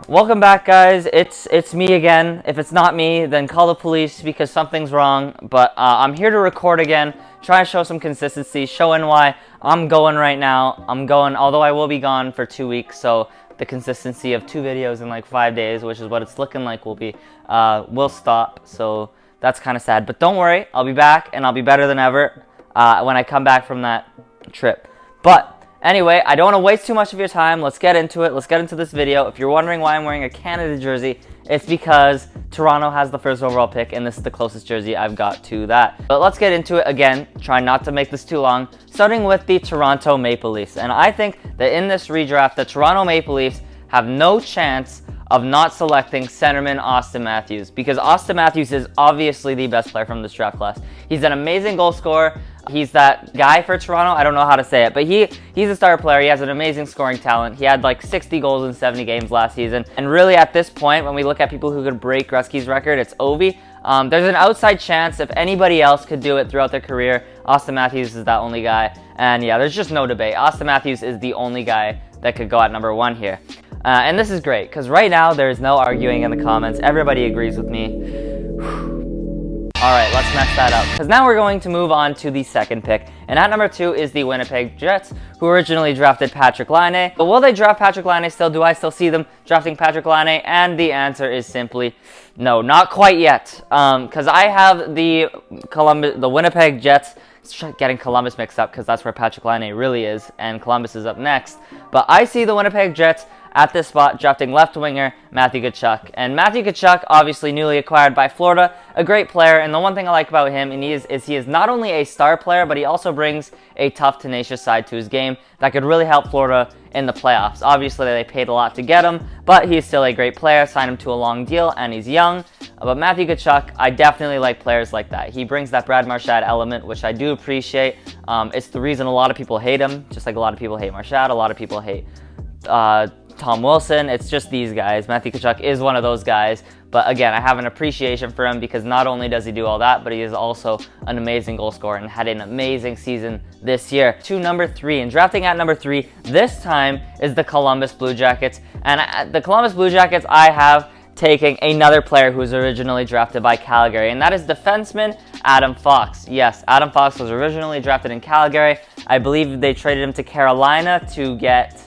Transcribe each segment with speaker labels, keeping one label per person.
Speaker 1: Welcome back, guys. It's me again. If it's not me, then call the police because something's wrong. But I'm here to record again, try to show some consistency, showing why I'm going right now. I'm going, although I will be gone for 2 weeks, so the consistency of 2 videos in like 5 days, which is what it's looking like, will stop. So that's kind of sad. But don't worry, I'll be back and I'll be better than ever when I come back from that trip. But anyway, I don't want to waste too much of your time. Let's get into it. Let's get into this video. If you're wondering why I'm wearing a Canada jersey, it's because Toronto has the first overall pick, and this is the closest jersey I've got to that. But let's get into it again. Try not to make this too long. Starting with the Toronto Maple Leafs. And I think that in this redraft, the Toronto Maple Leafs have no chance of not selecting centerman Austin Matthews, because Austin Matthews is obviously the best player from this draft class. He's an amazing goal scorer. He's that guy for Toronto. I don't know how to say it, but he's a star player. He has an amazing scoring talent. He had like 60 goals in 70 games last season. And really at this point, when we look at people who could break Gretzky's record, it's Ovi. There's an outside chance if anybody else could do it throughout their career, Austin Matthews is that only guy. And yeah, there's just no debate. Austin Matthews is the only guy that could go at number 1 here. And this is great, because right now there's no arguing in the comments. Everybody agrees with me. Alright, let's mess that up, because now we're going to move on to the second pick. And at number 2 is the Winnipeg Jets, who originally drafted Patrik Laine. But will they draft Patrik Laine still? Do I still see them drafting Patrik Laine? And the answer is simply no, not quite yet. Because I have the Winnipeg Jets, getting Columbus mixed up because that's where Patrik Laine really is, and Columbus is up next. But I see the Winnipeg Jets at this spot drafting left winger Matthew Tkachuk. And Matthew Tkachuk, obviously newly acquired by Florida, a great player. And the one thing I like about him is he is not only a star player, but he also brings a tough, tenacious side to his game that could really help Florida in the playoffs. Obviously, they paid a lot to get him, but he's still a great player. Signed him to a long deal, and he's young. But Matthew Tkachuk, I definitely like players like that. He brings that Brad Marchand element, which I do appreciate. It's the reason a lot of people hate him, just like a lot of people hate Marchand, a lot of people hate Tom Wilson. It's just these guys. Matthew Tkachuk is one of those guys. But again, I have an appreciation for him because not only does he do all that, but he is also an amazing goal scorer and had an amazing season this year. To number 3, and drafting at number 3 this time is the Columbus Blue Jackets. And the Columbus Blue Jackets, I have taking another player who was originally drafted by Calgary, and that is defenseman Adam Fox. Yes, Adam Fox was originally drafted in Calgary. I believe they traded him to Carolina to get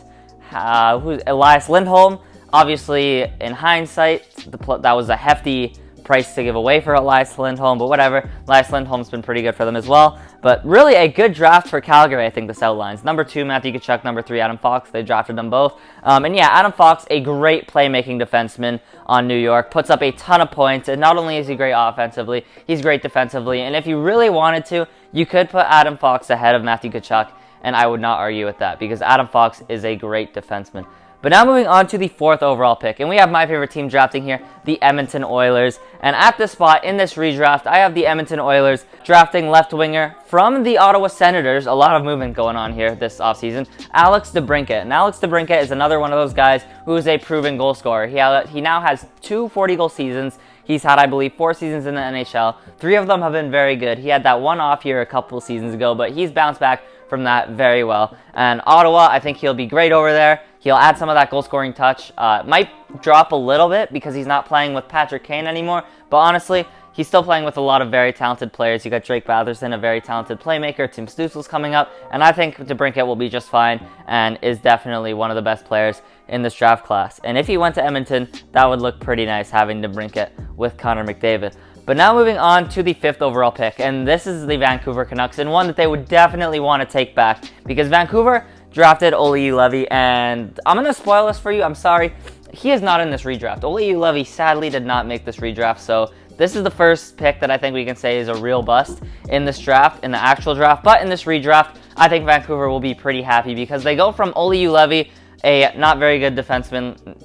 Speaker 1: Elias Lindholm. Obviously, in hindsight, that was a hefty price to give away for Elias Lindholm, but whatever. Elias Lindholm's been pretty good for them as well. But really a good draft for Calgary, I think this outlines. Number 2, Matthew Tkachuk. Number 3, Adam Fox. They drafted them both. And yeah, Adam Fox, a great playmaking defenseman on New York. Puts up a ton of points, and not only is he great offensively, he's great defensively. And if you really wanted to, you could put Adam Fox ahead of Matthew Tkachuk, and I would not argue with that because Adam Fox is a great defenseman. But now moving on to the 4th overall pick, and we have my favorite team drafting here, the Edmonton Oilers. And at this spot in this redraft, I have the Edmonton Oilers drafting left winger from the Ottawa Senators. A lot of movement going on here this offseason, Alex DeBrincat. And Alex DeBrincat is another one of those guys who is a proven goal scorer. He now has 2 40-goal seasons. He's had, I believe, 4 seasons in the NHL. 3 of them have been very good. He had that one off year a couple seasons ago, but he's bounced back from that very well. And Ottawa, I think he'll be great over there. He'll add some of that goal-scoring touch. Might drop a little bit because he's not playing with Patrick Kane anymore, but honestly, he's still playing with a lot of very talented players. You got Drake Batherson, a very talented playmaker. Tim Stützle's coming up, and I think DeBrincat will be just fine and is definitely one of the best players in this draft class. And if he went to Edmonton, that would look pretty nice having DeBrincat with Connor McDavid. But now moving on to the 5th overall pick, and this is the Vancouver Canucks, and one that they would definitely want to take back because Vancouver drafted Olli Juolevi, and I'm going to spoil this for you. I'm sorry. He is not in this redraft. Olli Juolevi sadly did not make this redraft, so this is the first pick that I think we can say is a real bust in this draft, in the actual draft. But in this redraft, I think Vancouver will be pretty happy because they go from Olli Juolevi, a not very good defenseman,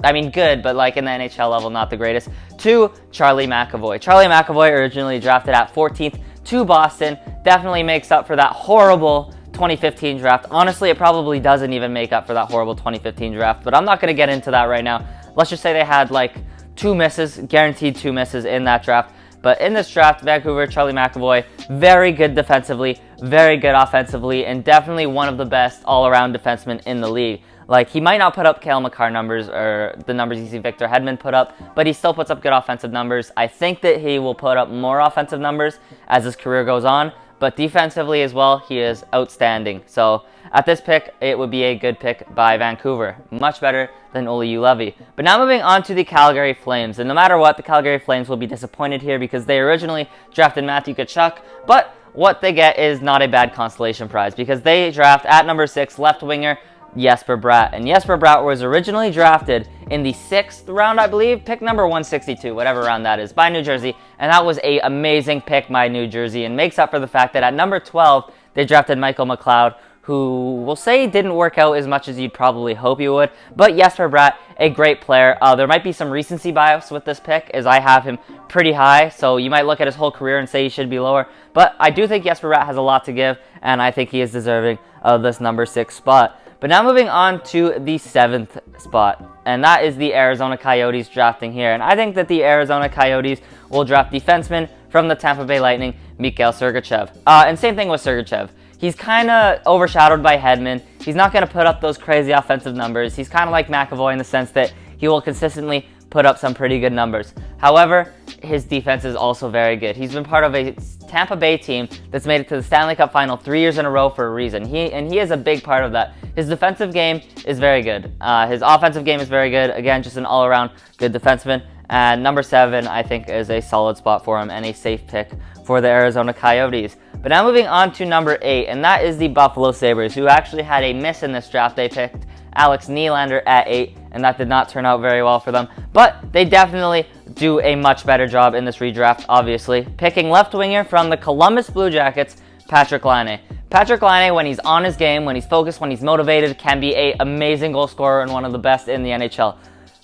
Speaker 1: I mean good, but like in the NHL level, not the greatest, to Charlie McAvoy. Charlie McAvoy, originally drafted at 14th to Boston, definitely makes up for that horrible 2015 draft. Honestly, it probably doesn't even make up for that horrible 2015 draft, but I'm not going to get into that right now. Let's just say they had like 2 misses, guaranteed 2 misses in that draft. But in this draft, Vancouver, Charlie McAvoy, very good defensively, very good offensively, and definitely one of the best all-around defensemen in the league. Like, he might not put up Cale Makar numbers or the numbers you see Victor Hedman put up, but he still puts up good offensive numbers. I think that he will put up more offensive numbers as his career goes on, but defensively as well, he is outstanding. So at this pick, it would be a good pick by Vancouver. Much better than Olli Juolevi. But now moving on to the Calgary Flames. And no matter what, the Calgary Flames will be disappointed here because they originally drafted Matthew Tkachuk, but what they get is not a bad consolation prize because they draft at number 6 left winger Jesper Bratt. And Jesper Bratt was originally drafted in the 6th round, I believe, pick number 162, whatever round that is, by New Jersey. And that was a amazing pick by New Jersey and makes up for the fact that at number 12, they drafted Michael McLeod, who we'll say didn't work out as much as you'd probably hope he would. But Jesper Bratt, a great player. There might be some recency bias with this pick, as I have him pretty high. So you might look at his whole career and say he should be lower. But I do think Jesper Bratt has a lot to give, and I think he is deserving of this number 6 spot. But now moving on to the 7th spot, and that is the Arizona Coyotes drafting here. And I think that the Arizona Coyotes will draft defenseman from the Tampa Bay Lightning, Mikhail Sergachev. And same thing with Sergachev. He's kind of overshadowed by Hedman. He's not going to put up those crazy offensive numbers. He's kind of like McAvoy in the sense that he will consistently put up some pretty good numbers. However, his defense is also very good. He's been part of a Tampa Bay team that's made it to the Stanley Cup Final 3 years in a row for a reason. He is a big part of that. His defensive game is very good. His offensive game is very good. Again, just an all-around good defenseman. And number 7, I think, is a solid spot for him and a safe pick for the Arizona Coyotes. But now moving on to number 8, and that is the Buffalo Sabres, who actually had a miss in this draft. They picked Alex Nylander at 8, and that did not turn out very well for them. But they definitely do a much better job in this redraft, obviously. Picking left winger from the Columbus Blue Jackets, Patrick Laine. Patrick Laine, when he's on his game, when he's focused, when he's motivated, can be an amazing goal scorer and one of the best in the NHL.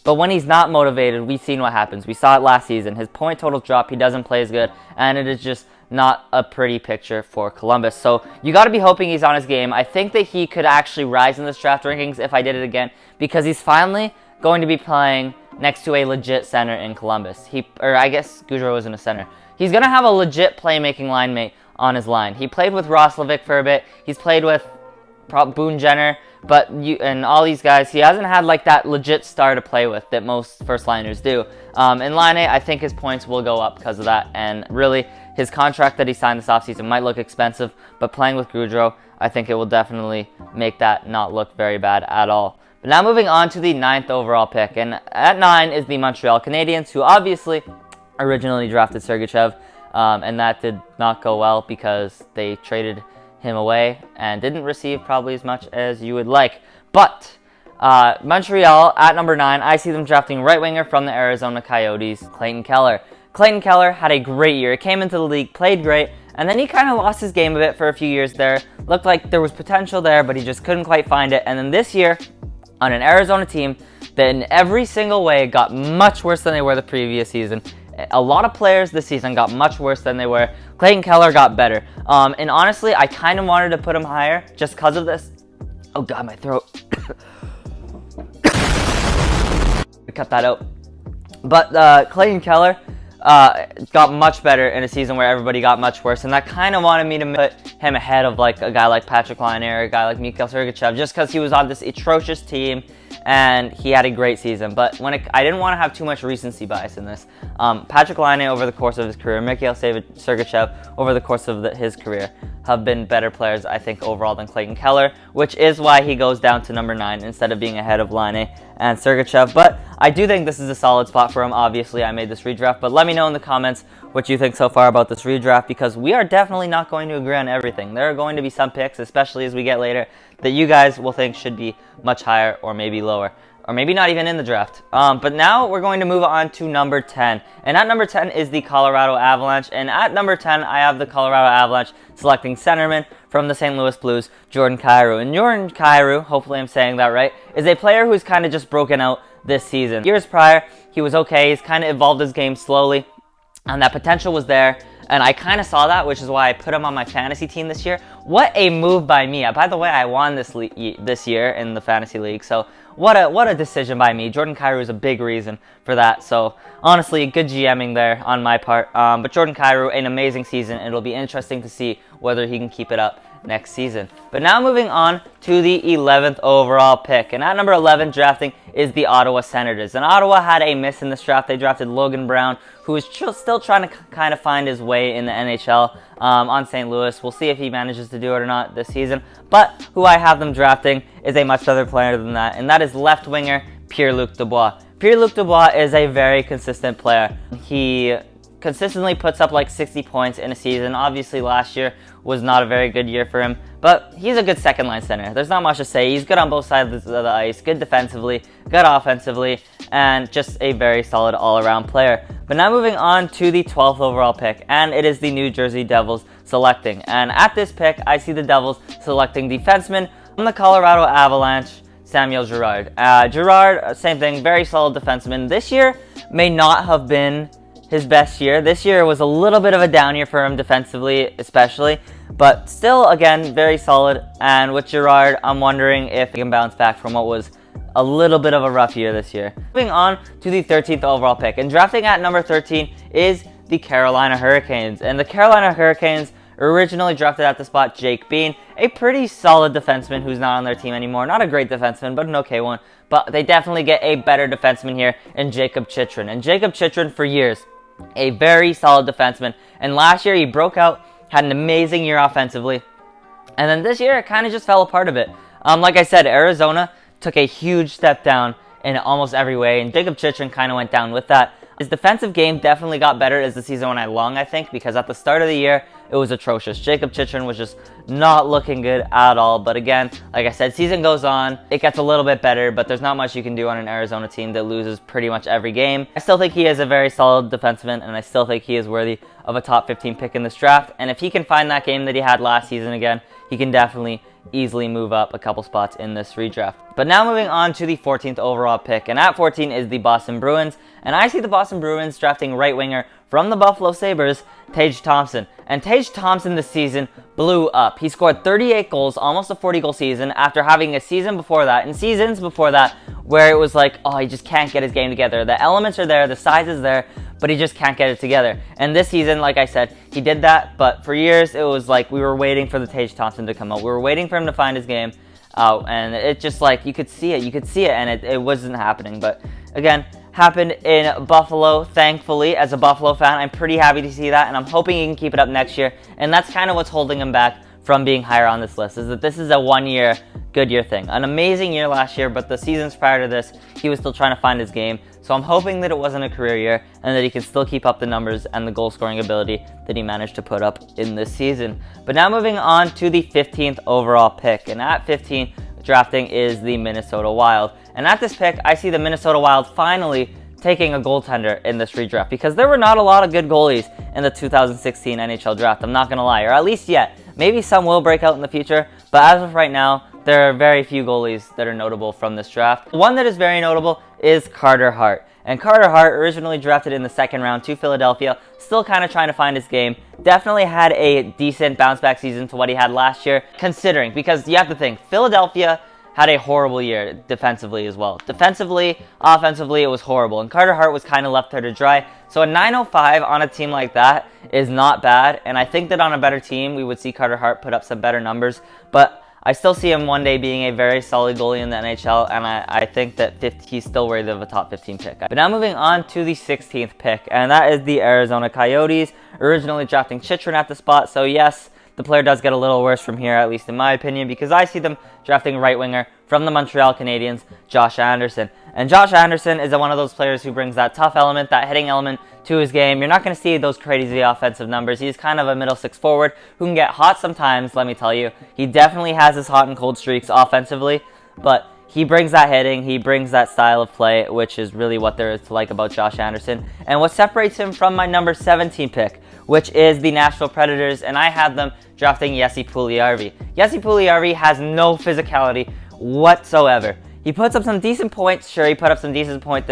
Speaker 1: But when he's not motivated, we've seen what happens. We saw it last season. His point totals drop, he doesn't play as good, and it is just not a pretty picture for Columbus. So you got to be hoping he's on his game. I think that he could actually rise in this draft rankings if I did it again, because he's finally going to be playing next to a legit center in Columbus. I guess Gaudreau isn't a center. He's going to have a legit playmaking line mate on his line. He played with Roslovic for a bit. He's played with Boone Jenner, and all these guys, he hasn't had like that legit star to play with that most first liners do. In Laine, I think his points will go up because of that, and really his contract that he signed this offseason might look expensive, but playing with Gaudreau, I think it will definitely make that not look very bad at all. But now moving on to the 9th overall pick, and at 9 is the Montreal Canadiens, who obviously originally drafted Sergachev, and that did not go well because they traded him away and didn't receive probably as much as you would like. But Montreal at number 9, I see them drafting right winger from the Arizona Coyotes, Clayton Keller. Clayton Keller had a great year. He came into the league, played great, and then he kind of lost his game a bit for a few years there. Looked like there was potential there, but he just couldn't quite find it. And then this year, on an Arizona team that in every single way got much worse than they were the previous season. A lot of players this season got much worse than they were. Clayton Keller got better. And honestly, I kind of wanted to put him higher just because of this. Oh God, my throat. Cut that out. But Clayton Keller got much better in a season where everybody got much worse, and that kind of wanted me to put him ahead of like a guy like Patrick Laine or a guy like Mikhail Sergachev, just because he was on this atrocious team and he had a great season. But I didn't want to have too much recency bias in this. Patrick Laine over the course of his career, Mikhail Sergachev over the course of his career have been better players, I think, overall than Clayton Keller, which is why he goes down to number 9 instead of being ahead of Laine and Sergachev. But I do think this is a solid spot for him. Obviously, I made this redraft, but let me know in the comments what you think so far about this redraft, because we are definitely not going to agree on everything. There are going to be some picks, especially as we get later, that you guys will think should be much higher or maybe lower, or maybe not even in the draft. But now we're going to move on to number 10. And at number 10 is the Colorado Avalanche. And at number 10, I have the Colorado Avalanche selecting centerman from the St. Louis Blues, Jordan Kyrou. And Jordan Kyrou, hopefully I'm saying that right, is a player who's kind of just broken out this season. Years prior, he was okay. He's kind of evolved his game slowly, and that potential was there. And I kind of saw that, which is why I put him on my fantasy team this year. What a move by me. By the way, I won this year in the fantasy league, so what a decision by me. Jordan Kyrou is a big reason for that. So honestly, good GMing there on my part. But Jordan Kyrou, an amazing season. It'll be interesting to see whether he can keep it up next season. But now moving on to the 11th overall pick. And at number 11 drafting is the Ottawa Senators. And Ottawa had a miss in this draft. They drafted Logan Brown, who is still trying to kind of find his way in the NHL on St. Louis. We'll see if he manages to do it or not this season. But who I have them drafting is a much better player than that. And that is left winger Pierre-Luc Dubois. Pierre-Luc Dubois is a very consistent player. He consistently puts up like 60 points in a season. Obviously last year was not a very good year for him, but he's a good second line center. There's not much to say. He's good on both sides of the ice, good defensively, good offensively, and just a very solid all-around player. But now moving on to the 12th overall pick, and it is the New Jersey Devils selecting. And at this pick, I see the Devils selecting defenseman from the Colorado Avalanche, Samuel Girard. Girard, same thing, very solid defenseman. This year may not have been his best year. This year was a little bit of a down year for him defensively, especially, but still, again, very solid. And with Girard, I'm wondering if he can bounce back from what was a little bit of a rough year this year. Moving on to the 13th overall pick, and drafting at number 13 is the Carolina Hurricanes. And the Carolina Hurricanes originally drafted at the spot Jake Bean, a pretty solid defenseman who's not on their team anymore. Not a great defenseman, but an okay one. But they definitely get a better defenseman here in Jacob Chychrun. And Jacob Chychrun, for years, a very solid defenseman. And last year he broke out, had an amazing year offensively. And then this year it kind of just fell apart a bit. Like I said, Arizona took a huge step down in almost every way, and Jacob Chychrun kind of went down with that. His defensive game definitely got better as the season went along, I think, because at the start of the year, it was atrocious. Jacob Chychrun was just not looking good at all. But again, like I said, season goes on, it gets a little bit better, but there's not much you can do on an Arizona team that loses pretty much every game. I still think he is a very solid defenseman, and I still think he is worthy of a top 15 pick in this draft. And if he can find that game that he had last season again, he can definitely easily move up a couple spots in this redraft. But now moving on to the 14th overall pick, and at 14 is the Boston Bruins, and I see the Boston Bruins drafting right winger from the Buffalo Sabres, Tage Thompson. And Tage Thompson this season blew up. He scored 38 goals, almost a 40-goal season, after having a season before that, and seasons before that, where it was like, oh, he just can't get his game together. The elements are there, the size is there, but he just can't get it together. And this season, like I said, he did that, but for years, it was like we were waiting for the Tage Thompson to come out. We were waiting for him to find his game out, and it just like, you could see it, and it wasn't happening. But again, happened in Buffalo, thankfully. As a Buffalo fan, I'm pretty happy to see that, and I'm hoping he can keep it up next year. And that's kind of what's holding him back from being higher on this list, is that this is a one-year, good year thing. An amazing year last year, but the seasons prior to this, he was still trying to find his game. So I'm hoping that it wasn't a career year, and that he can still keep up the numbers and the goal-scoring ability that he managed to put up in this season. But now moving on to the 15th overall pick, and at 15, drafting is the Minnesota Wild. And at this pick, I see the Minnesota Wild finally taking a goaltender in this redraft, because there were not a lot of good goalies in the 2016 NHL draft, I'm not going to lie, or at least yet. Maybe some will break out in the future, but as of right now, there are very few goalies that are notable from this draft. One that is very notable is Carter Hart. And Carter Hart, originally drafted in the second round to Philadelphia, still kind of trying to find his game. Definitely had a decent bounce back season to what he had last year, considering, because you have to think, Philadelphia had a horrible year defensively as well. Defensively, offensively, it was horrible, and Carter Hart was kind of left there to dry. So a 905 on a team like that is not bad, and I think that on a better team, we would see Carter Hart put up some better numbers, but I still see him one day being a very solid goalie in the NHL, and I think that he's still worthy of a top 15 pick. But now moving on to the 16th pick, and that is the Arizona Coyotes, originally drafting Chychrun at the spot. So yes, the player does get a little worse from here, at least in my opinion, because I see them drafting right winger from the Montreal Canadiens, Josh Anderson. And Josh Anderson is one of those players who brings that tough element, that hitting element to his game. You're not going to see those crazy offensive numbers. He's kind of a middle six forward who can get hot sometimes, let me tell you. He definitely has his hot and cold streaks offensively, but he brings that hitting, he brings that style of play, which is really what there is to like about Josh Anderson. And what separates him from my number 17 pick, which is the Nashville Predators, and I had them drafting Jesse Puljujärvi. Jesse Puljujärvi has no physicality whatsoever. He puts up some decent points. Sure, he put up some decent points.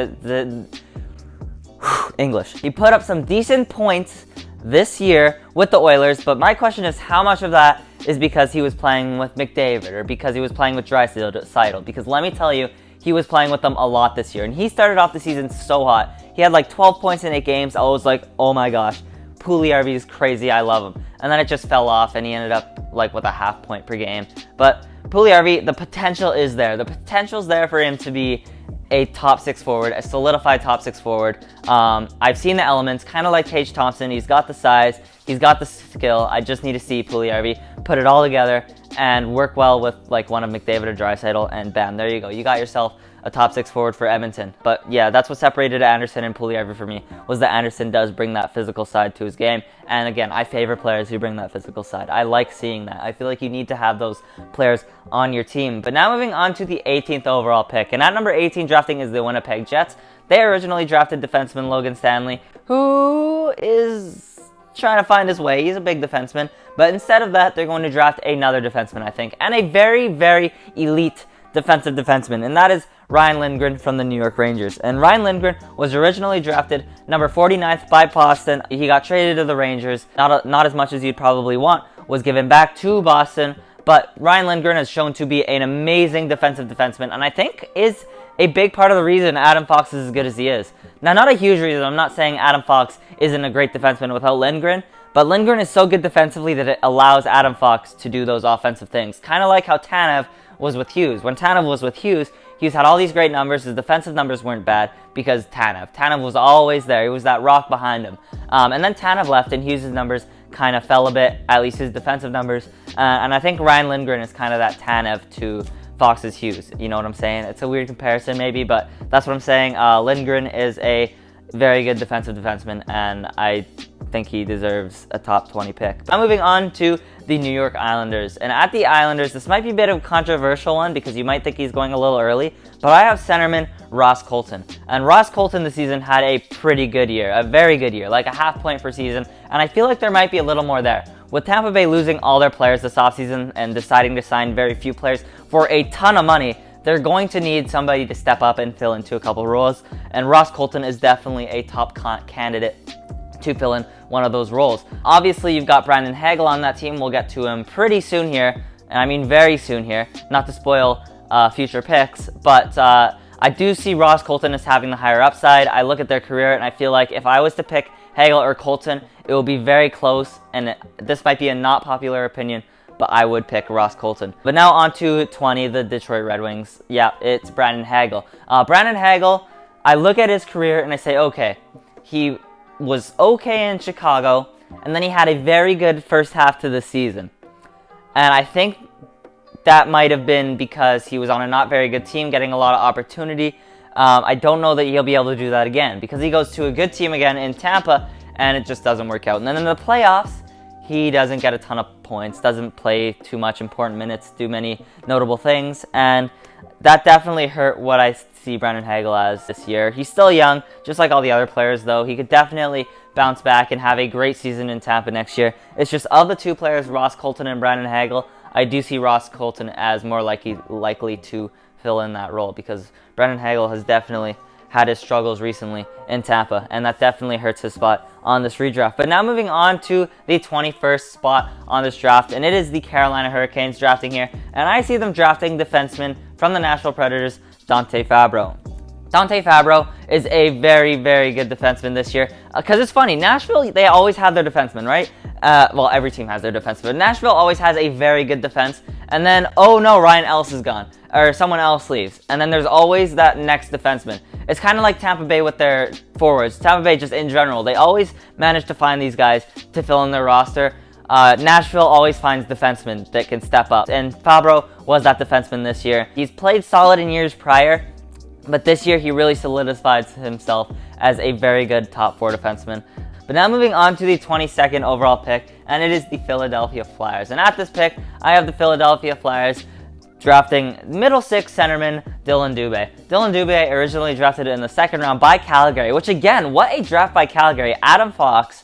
Speaker 1: English. He put up some decent points this year with the Oilers, but my question is how much of that is because he was playing with McDavid or because he was playing with Draisaitl? Because let me tell you, he was playing with them a lot this year, and he started off the season so hot. He had like 12 points in 8 games. I was like, oh my gosh, Puljujärvi is crazy. I love him. And then it just fell off, and he ended up like with a half point per game. But Puljujarvi, the potential is there. The potential's there for him to be a top 6 forward, a solidified top 6 forward. I've seen the elements, kind of like Tage Thompson. He's got the size, he's got the skill. I just need to see Puljujarvi put it all together and work well with like one of McDavid or Draisaitl, and bam, there you go. You got yourself a top 6 forward for Edmonton. But yeah, that's what separated Anderson and Puljujarvi for me, was that Anderson does bring that physical side to his game. And again, I favor players who bring that physical side. I like seeing that. I feel like you need to have those players on your team. But now moving on to the 18th overall pick. And at number 18 drafting is the Winnipeg Jets. They originally drafted defenseman Logan Stanley, who is trying to find his way. He's a big defenseman. But instead of that, they're going to draft another defenseman, I think. And a very, very elite defensive defenseman, and that is Ryan Lindgren from the New York Rangers. And Ryan Lindgren was originally drafted number 49th by Boston. He got traded to the Rangers. Not as much as you'd probably want. Was given back to Boston. But Ryan Lindgren has shown to be an amazing defensive defenseman, and I think is a big part of the reason Adam Fox is as good as he is. Now, not a huge reason. I'm not saying Adam Fox isn't a great defenseman without Lindgren, but Lindgren is so good defensively that it allows Adam Fox to do those offensive things. Kind of like how Tanev was with Hughes. When Tanev was with Hughes, Hughes had all these great numbers. His defensive numbers weren't bad because Tanev was always there. He was that rock behind him. And then Tanev left, and Hughes' numbers kind of fell a bit, at least his defensive numbers. And I think Ryan Lindgren is kind of that Tanev to Fox's Hughes. You know what I'm saying? It's a weird comparison maybe, but that's what I'm saying. Lindgren is a very good defensive defenseman, and I think he deserves a top 20 pick. Now moving on to the New York Islanders. And at the Islanders, this might be a bit of a controversial one because you might think he's going a little early, but I have centerman Ross Colton. And Ross Colton this season had a pretty good year, a very good year, like a half point per season, and I feel like there might be a little more there. With Tampa Bay losing all their players this offseason and deciding to sign very few players for a ton of money, they're going to need somebody to step up and fill into a couple roles, and Ross Colton is definitely a top candidate to fill in one of those roles. Obviously, you've got Brandon Hagel on that team. We'll get to him pretty soon here, and I mean very soon here, not to spoil future picks, but I do see Ross Colton as having the higher upside. I look at their career, and I feel like if I was to pick Hagel or Colton, it will be very close, and this might be a not popular opinion, but I would pick Ross Colton. But now on to 20, the Detroit Red Wings. Yeah, it's Brandon Hagel. Brandon Hagel, I look at his career and I say, okay, he was okay in Chicago, and then he had a very good first half to the season. And I think that might have been because he was on a not very good team, getting a lot of opportunity. I don't know that he'll be able to do that again because he goes to a good team again in Tampa, and it just doesn't work out. And then in the playoffs, he doesn't get a ton of points, doesn't play too much important minutes, do many notable things, and that definitely hurt what I see Brandon Hagel as this year. He's still young, just like all the other players, though. He could definitely bounce back and have a great season in Tampa next year. It's just of the two players, Ross Colton and Brandon Hagel, I do see Ross Colton as more likely to fill in that role because Brandon Hagel has definitely had his struggles recently in Tampa, and that definitely hurts his spot on this redraft. But now moving on to the 21st spot on this draft, and it is the Carolina Hurricanes drafting here, and I see them drafting defenseman from the Nashville Predators, Dante Fabro. Dante Fabro is a very, very good defenseman this year. Because it's funny, Nashville, they always have their defenseman, right? Well, every team has their defenseman. Nashville always has a very good defense. And then, oh no, Ryan Ellis is gone. Or someone else leaves. And then there's always that next defenseman. It's kind of like Tampa Bay with their forwards. Tampa Bay just in general. They always manage to find these guys to fill in their roster. Nashville always finds defensemen that can step up. And Fabro was that defenseman this year. He's played solid in years prior, but this year he really solidified himself as a very good top 4 defenseman. But now moving on to the 22nd overall pick, and it is the Philadelphia Flyers. And at this pick, I have the Philadelphia Flyers drafting middle 6 centerman Dylan Dubé. Dylan Dubé originally drafted in the 2nd round by Calgary, which again, what a draft by Calgary. Adam Fox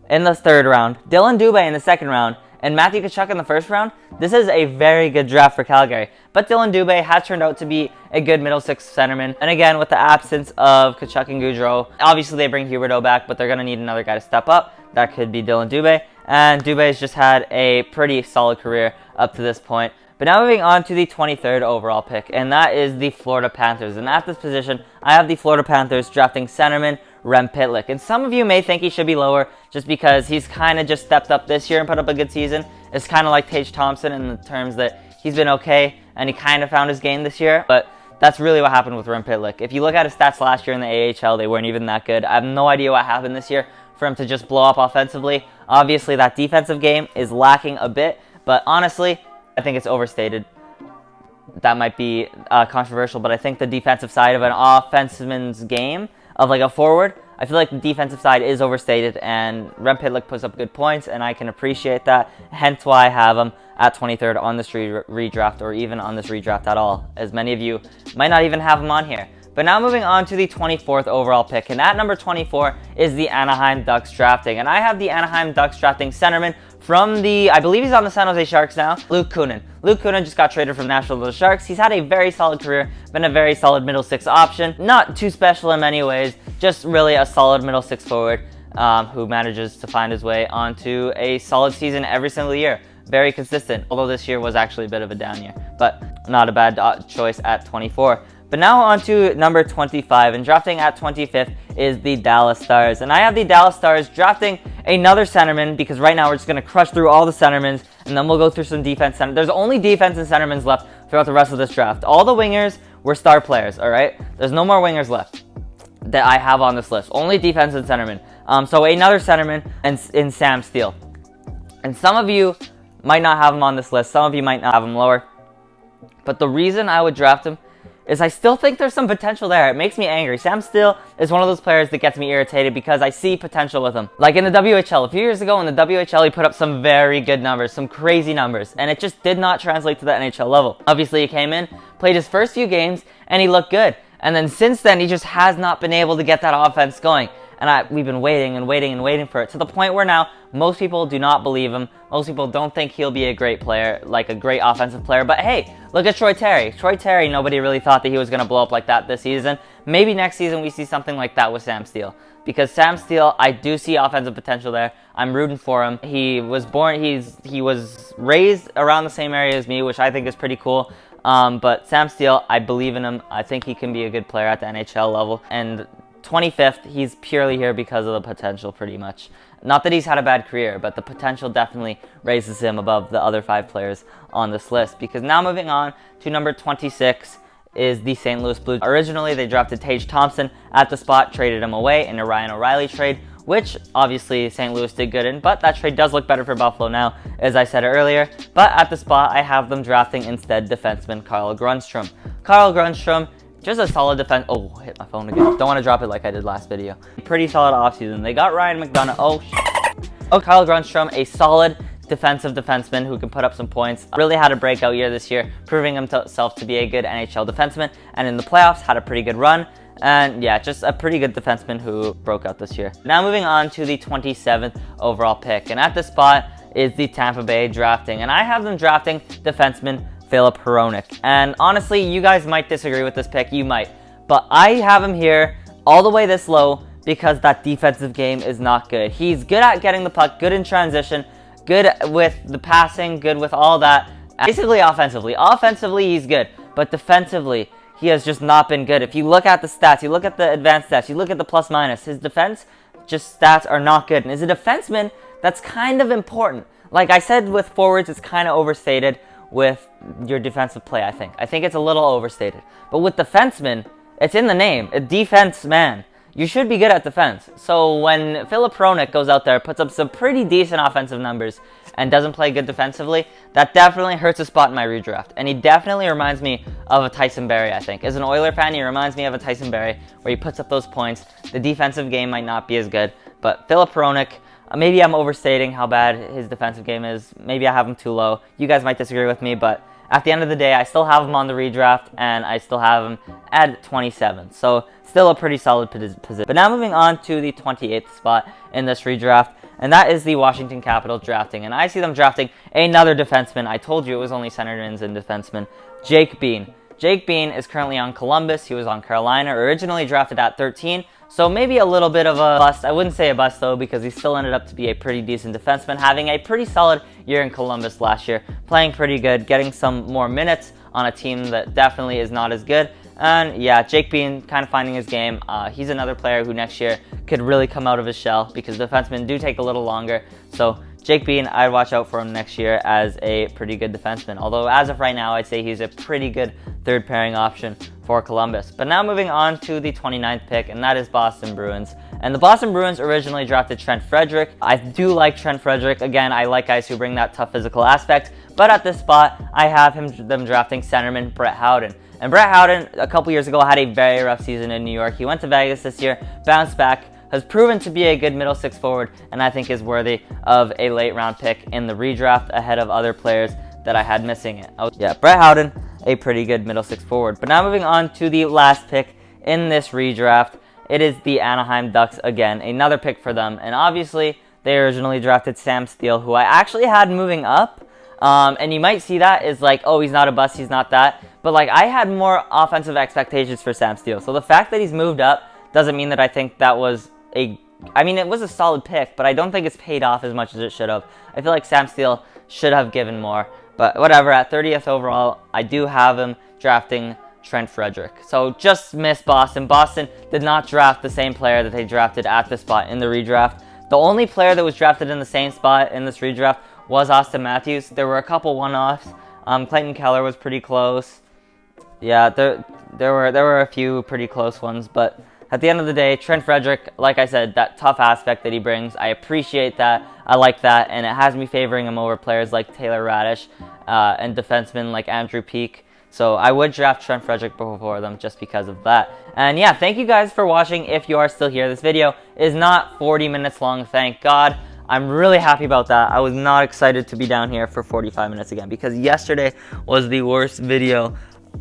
Speaker 1: in the 3rd round, Dylan Dubé in the 2nd round, and Matthew Tkachuk in the 1st round. This is a very good draft for Calgary. But Dylan Dubé has turned out to be a good middle 6 centerman. And again, with the absence of Tkachuk and Gaudreau, obviously they bring Huberdeau back, but they're going to need another guy to step up. That could be Dylan Dubé. And Dubé's just had a pretty solid career up to this point. But now moving on to the 23rd overall pick, and that is the Florida Panthers. And at this position, I have the Florida Panthers drafting centerman Rem Pitlick. And some of you may think he should be lower just because he's kind of just stepped up this year and put up a good season. It's kind of like Tage Thompson in the terms that he's been okay and he kind of found his game this year, but that's really what happened with Rem Pitlick. If you look at his stats last year in the AHL, they weren't even that good. I have no idea what happened this year for him to just blow up offensively. Obviously, that defensive game is lacking a bit, but honestly, I think it's overstated. That might be controversial, but I think the defensive side of an offenseman's game, of like a forward, I feel like the defensive side is overstated, and Rem Pitlick puts up good points, and I can appreciate that. Hence why I have him at 23rd on this redraft, or even on this redraft at all, as many of you might not even have him on here. But now moving on to the 24th overall pick, and at number 24 is the Anaheim Ducks drafting. And I have the Anaheim Ducks drafting centerman from the, I believe he's on the San Jose Sharks now, Luke Kunin. Luke Kunin just got traded from Nashville to the Sharks. He's had a very solid career, been a very solid middle six option. Not too special in many ways, just really a solid middle six forward who manages to find his way onto a solid season every single year. Very consistent, although this year was actually a bit of a down year, but not a bad choice at 24. But now on to number 25, and drafting at 25th is the Dallas Stars. And I have the Dallas Stars drafting another centerman, because right now we're just going to crush through all the centermans, and then we'll go through some defense. There's only defense and centermans left throughout the rest of this draft. All the wingers were star players, all right? There's no more wingers left that I have on this list. Only defense and centerman. So another centerman in Sam Steele. And some of you might not have him on this list. Some of you might not have him lower. But the reason I would draft him is I still think there's some potential there. It makes me angry. Sam Steele is one of those players that gets me irritated because I see potential with him. Like in the WHL, a few years ago in the WHL, he put up some very good numbers, some crazy numbers, and it just did not translate to the NHL level. Obviously, he came in, played his first few games, and he looked good. And then since then, he just has not been able to get that offense going. And we've been waiting and waiting and waiting for it, to the point where now most people do not believe him. Most people don't think he'll be a great player, like a great offensive player. But hey, look at Troy Terry. Troy Terry, nobody really thought that he was going to blow up like that this season. Maybe next season we see something like that with Sam Steele. Because Sam Steele, I do see offensive potential there. I'm rooting for him. He was raised around the same area as me, which I think is pretty cool. But Sam Steele, I believe in him. I think he can be a good player at the NHL level. And 25th, he's purely here because of the potential, pretty much. Not that he's had a bad career, but the potential definitely raises him above the other 5 players on this list. Because now moving on to number 26 is the St. Louis Blues. Originally, they drafted Tage Thompson at the spot, traded him away in a Ryan O'Reilly trade, which obviously St. Louis did good in, but that trade does look better for Buffalo now, as I said earlier. But at the spot, I have them drafting instead defenseman Carl Grundstrom. Carl Grundstrom, just a solid defense. Oh, hit my phone again. Don't want to drop it like I did last video. Pretty solid offseason. They got Ryan McDonough. Oh, Carl Grundstrom, a solid defensive defenseman who can put up some points. Really had a breakout year this year, proving himself to be a good NHL defenseman. And in the playoffs, had a pretty good run. And yeah, just a pretty good defenseman who broke out this year. Now moving on to the 27th overall pick. And at this spot is the Tampa Bay drafting. And I have them drafting defenseman Filip Hronek. And honestly, you guys might disagree with this pick, you might. But I have him here all the way this low because that defensive game is not good. He's good at getting the puck, good in transition, good with the passing, good with all that. Basically offensively. Offensively, he's good. But defensively, he has just not been good. If you look at the stats, you look at the advanced stats, you look at the plus minus, his defense just stats are not good. And as a defenseman, that's kind of important. Like I said with forwards, it's kind of overstated with your defensive play, I think. I think it's a little overstated. But with defensemen, it's in the name, a defense man. You should be good at defense. So when Filip Hronek goes out there, puts up some pretty decent offensive numbers, and doesn't play good defensively, that definitely hurts a spot in my redraft. And he definitely reminds me of a Tyson Barrie, I think. As an Oiler fan, he reminds me of a Tyson Barrie, where he puts up those points. The defensive game might not be as good, but Filip Hronek, maybe I'm overstating how bad his defensive game is. Maybe I have him too low. You guys might disagree with me, but at the end of the day, I still have him on the redraft, and I still have him at 27. So still a pretty solid position. But now moving on to the 28th spot in this redraft, and that is the Washington Capitals drafting. And I see them drafting another defenseman. I told you it was only centermen and defensemen. Jake Bean. Jake Bean is currently on Columbus. He was on Carolina, originally drafted at 13. So maybe a little bit of a bust. I wouldn't say a bust though, because he still ended up to be a pretty decent defenseman, having a pretty solid year in Columbus last year, playing pretty good, getting some more minutes on a team that definitely is not as good. And yeah, Jake Bean kind of finding his game. He's another player who next year could really come out of his shell, because defensemen do take a little longer. So Jake Bean, I'd watch out for him next year as a pretty good defenseman. Although as of right now, I'd say he's a pretty good third pairing option for Columbus. But now moving on to the 29th pick, and that is Boston Bruins. And the Boston Bruins originally drafted Trent Frederick. I do like Trent Frederick. Again, I like guys who bring that tough physical aspect. But at this spot, I have them drafting centerman Brett Howden. And Brett Howden, a couple years ago, had a very rough season in New York. He went to Vegas this year, bounced back, has proven to be a good middle six forward, and I think is worthy of a late round pick in the redraft ahead of other players that I had missing it. Yeah, Brett Howden, a pretty good middle six forward. But now moving on to the last pick in this redraft, it is the Anaheim Ducks again, another pick for them. And obviously, they originally drafted Sam Steele, who I actually had moving up. And you might see that as like, oh, he's not a bust, he's not that. But like, I had more offensive expectations for Sam Steele. So the fact that he's moved up doesn't mean that I think that was it was a solid pick, but I don't think it's paid off as much as it should have. I feel like Sam Steele should have given more. But whatever, at 30th overall, I do have him drafting Trent Frederick. So just missed Boston. Boston did not draft the same player that they drafted at the spot in the redraft. The only player that was drafted in the same spot in this redraft was Austin Matthews. There were a couple one-offs. Clayton Keller was pretty close. Yeah, there were a few pretty close ones, but at the end of the day, Trent Frederick, like I said, that tough aspect that he brings, I appreciate that. I like that, and it has me favoring him over players like Taylor Radish and defensemen like Andrew Peeke. So I would draft Trent Frederick before them just because of that. And yeah, thank you guys for watching if you are still here. This video is not 40 minutes long, thank God. I'm really happy about that. I was not excited to be down here for 45 minutes again because yesterday was the worst video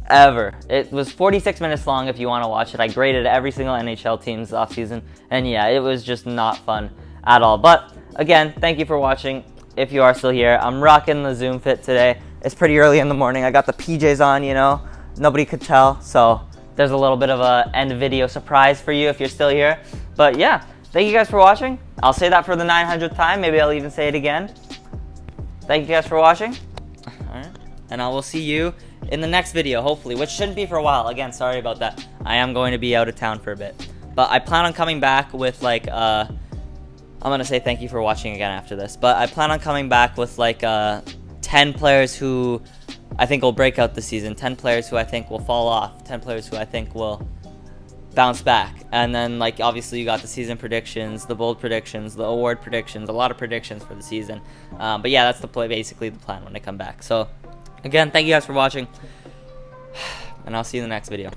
Speaker 1: ever. It was 46 minutes long if you want to watch it. I graded every single NHL team's offseason, and yeah, it was just not fun at all. But again, thank you for watching if you are still here. I'm rocking the Zoom fit today. It's pretty early in the morning. I got the PJs on, you know. Nobody could tell, so there's a little bit of a end video surprise for you if you're still here. But yeah, thank you guys for watching. I'll say that for the 900th time. Maybe I'll even say it again. Thank you guys for watching. All right. And I will see you in the next video, hopefully, which shouldn't be for a while. Again, sorry about that. I am going to be out of town for a bit. But I plan on coming back with, like, I'm going to say thank you for watching again after this. But I plan on coming back with, like, 10 players who I think will break out this season. 10 players who I think will fall off. 10 players who I think will bounce back. And then, like, obviously you got the season predictions, the bold predictions, the award predictions, a lot of predictions for the season. But yeah, that's basically the plan when I come back. So again, thank you guys for watching, and I'll see you in the next video.